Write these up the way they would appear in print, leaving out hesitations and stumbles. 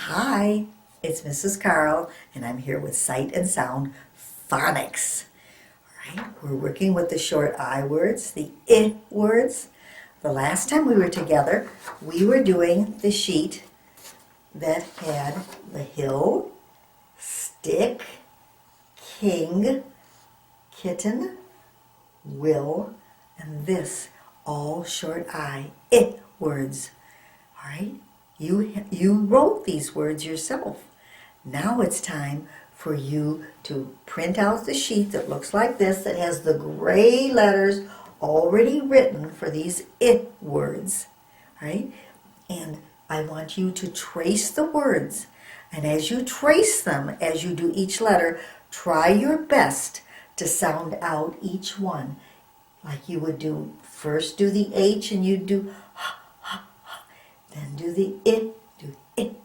Hi, it's Mrs. Carl, and I'm here with Sight and Sound Phonics. All right, we're working with the short I words, the I words. The last time we were together, we were doing the sheet that had the hill, stick, king, kitten, will, and this, all short I words. All right, you wrote these words yourself. Now it's time for you to print out the sheet that looks like this, that has the gray letters already written for these words. All right, and I want you to trace the words. And as you trace them, as you do each letter, try your best to sound out each one. Like you would do, first do the H and you do ha, ha, ha. Then do the do it,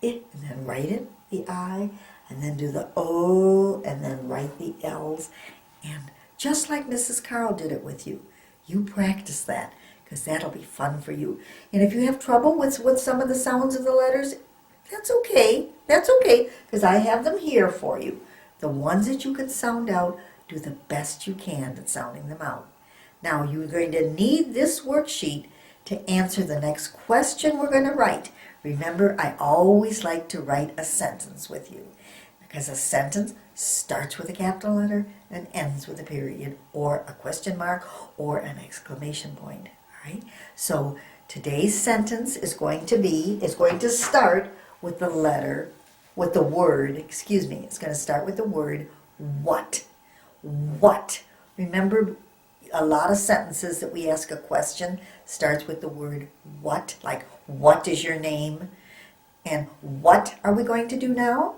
and then write it, the I, and then do the O, and then write the L's. And just like Mrs. Carl did it with you, you practice that, because that'll be fun for you. And if you have trouble with some of the sounds of the letters, that's okay. That's okay, because I have them here for you. The ones that you can sound out, do the best you can at sounding them out. Now, you're going to need this worksheet to answer the next question we're going to write. Remember, I always like to write a sentence with you, because a sentence starts with a capital letter and ends with a period or a question mark or an exclamation point. All right? So today's sentence is going to start with the word, it's going to start with the word what. What? Remember, a lot of sentences that we ask a question starts with the word what, like what is your name? And what are we going to do now?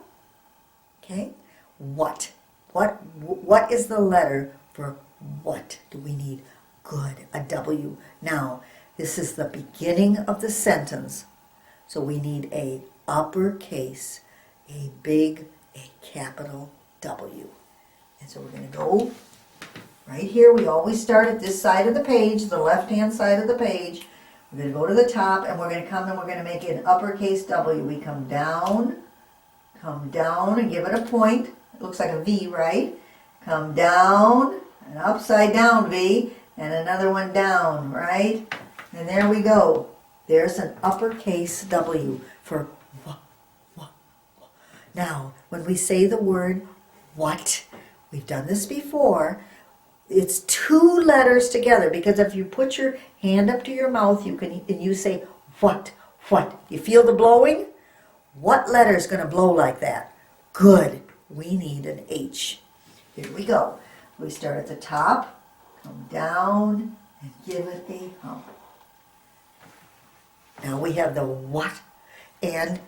Okay? What? What is the letter for what? Do we need? Good, a W. Now, this is the beginning of the sentence, so we need a uppercase, a big, a capital W. And so we're going to go right here. We always start at this side of the page, the left-hand side of the page. We're going to go to the top, and we're going to come and we're going to make an uppercase W. We come down, and give it a point. It looks like a V, right? Come down, an upside down V, and another one down, right? And there we go. There's an uppercase W for what. Now, when we say the word what, we've done this before, it's two letters together, because if you put your hand up to your mouth, you say what. You feel the blowing? What letter is going to blow like that? Good. We need an H. Here we go. We start at the top, come down, and give it a hump. Now we have the what, and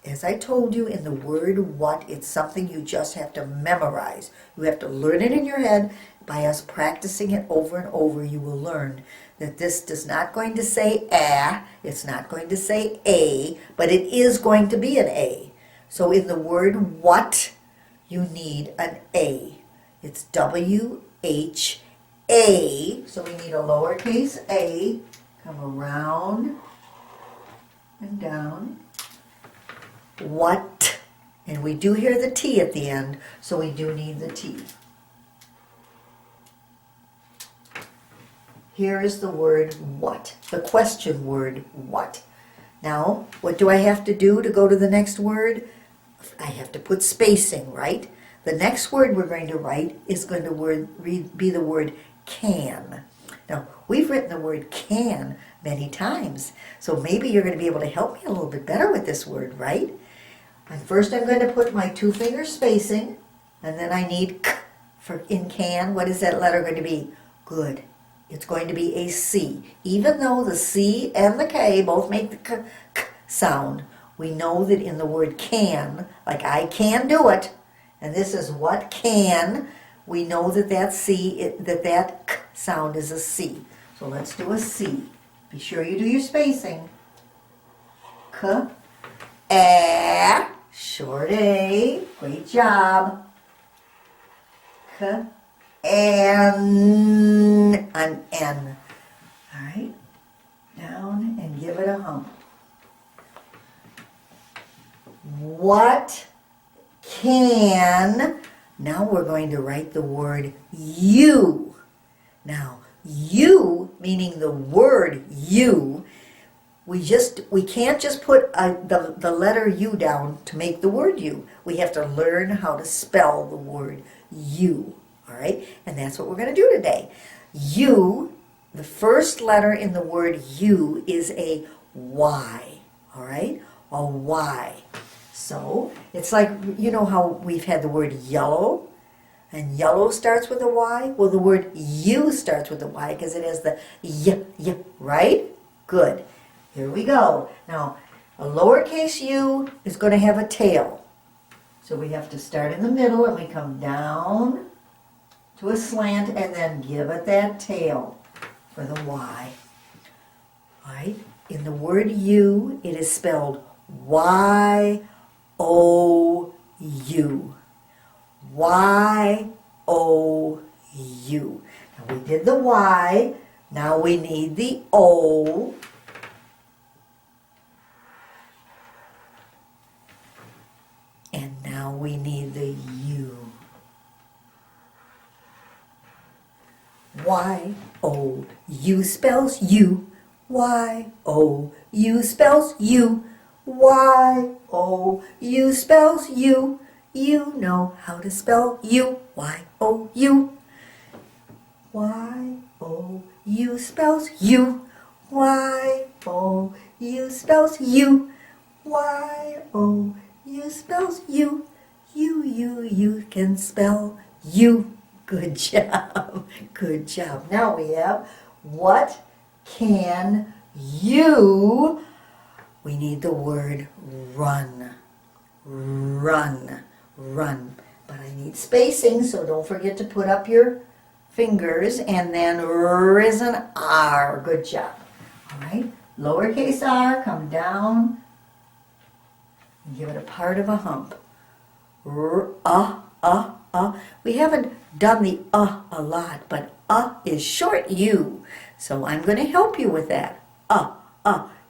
as I told you, in the word what, it's something you just have to memorize. You have to learn it in your head. By us practicing it over and over, you will learn that this is not going to say a, it's not going to say a, but it is going to be an A. So in the word what, you need an A. It's W-H-A, so we need a lowercase a, come around and down. What, and we do hear the T at the end, so we do need the T. Here is the word what, the question word what. Now, what do I have to do to go to the next word? I have to put spacing, right? The next word we're going to write is going to be the word can. Now, we've written the word can many times, so maybe you're going to be able to help me a little bit better with this word, right? And first I'm going to put my 2-finger spacing, and then I need k for in can. What is that letter going to be? Good. It's going to be a C. Even though the C and the K both make the k sound, we know that in the word can, like I can do it, and this is what can, we know that that k sound is a C. So let's do a C. Be sure you do your spacing. K, A, short A, great job. K, N, an N. All right, down and give it a hump. What can, now we're going to write the word you. Now, you, meaning the word you, we can't just put the letter U down to make the word you. We have to learn how to spell the word you, all right? And that's what we're going to do today. You, the first letter in the word you is a Y, all right? A Y. So it's like, you know how we've had the word yellow, and yellow starts with a Y? Well, the word you starts with a Y because it has the y, right? Good. Here we go. Now, a lowercase u is going to have a tail. So we have to start in the middle and we come down to a slant and then give it that tail for the Y. All right? In the word you, it is spelled Y-O-U. Y-O-U. Now we did the Y. Now we need the O. And now we need the U. Y-O-U spells you. Y-O-U spells you. Y-O-U spells you. You know how to spell you. Y-O-U. Y-O-U spells you. Y-O-U spells you. Y-O-U spells you. You can spell you. Good job. Good job. Now we have what can you? We need the word run. Run. Run. But I need spacing, so don't forget to put up your fingers and then risen R. Good job. All right. Lowercase r, come down and give it a part of a hump. We haven't done the a lot, but is short U. So I'm going to help you with that.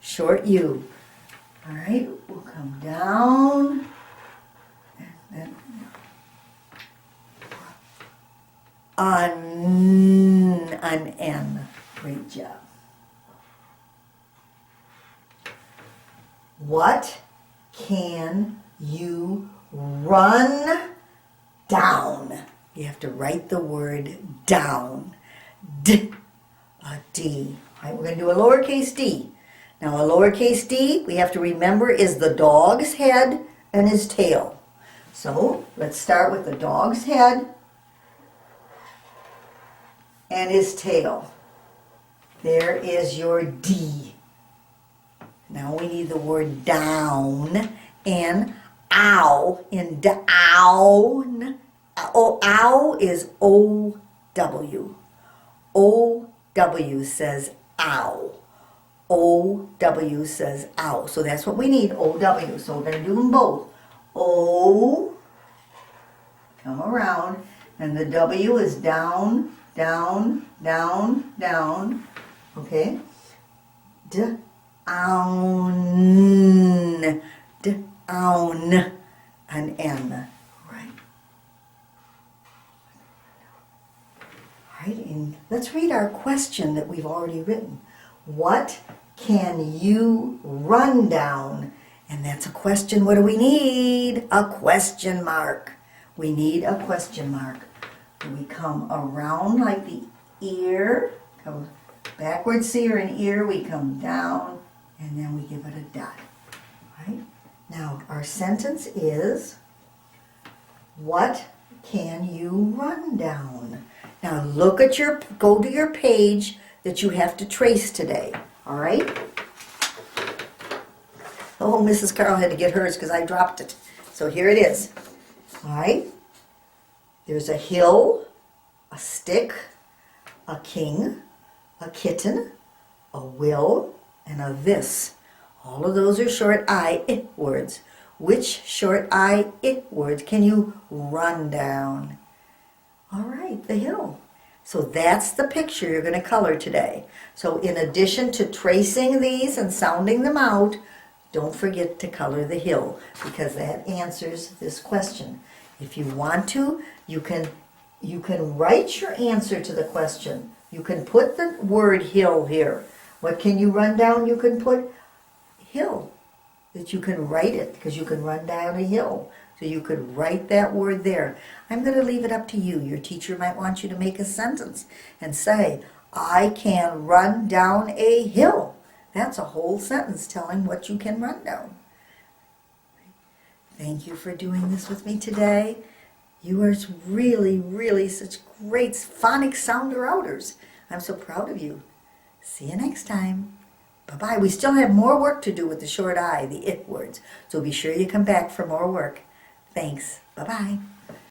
Short U. All right, we'll come down. And an N. Great job. What can you run down? You have to write the word down. D. A D. All right, we're going to do a lowercase d. Now a lowercase d, we have to remember, is the dog's head and his tail. So let's start with the dog's head and his tail. There is your D. Now we need the word down and ow in down. Ow is O-W. O-W says ow. O-W says ow. So that's what we need, O-W. So we're going to do them both. O, come around, and the W is down, down, down, down. Okay? Down, down, an N. Right. All right, and let's read our question that we've already written. What can you run down? And that's a question. What do we need? A question mark. We need a question mark. We come around like the ear, come backwards here and ear, we come down, and then we give it a dot. Right? Now, our sentence is, what can you run down? Now, go to your page that you have to trace today. All right? Oh, Mrs. Carl had to get hers because I dropped it. So here it is. All right? There's a hill, a stick, a king, a kitten, a will, and a this. All of those are short I-it words. Which short I-it words can you run down? All right, the hill. So that's the picture you're going to color today. So in addition to tracing these and sounding them out, Don't forget to color the hill because that answers this question. If you want to, you can write your answer to the question. You can put the word hill here. What can you run down? You can put hill. That you can write it because you can run down a hill. So you could write that word there. I'm going to leave it up to you. Your teacher might want you to make a sentence and say, I can run down a hill. That's a whole sentence telling what you can run down. Thank you for doing this with me today. You are really, really such great phonics sounder outers. I'm so proud of you. See you next time. Bye-bye. We still have more work to do with the short I, the it words. So be sure you come back for more work. Thanks. Bye-bye.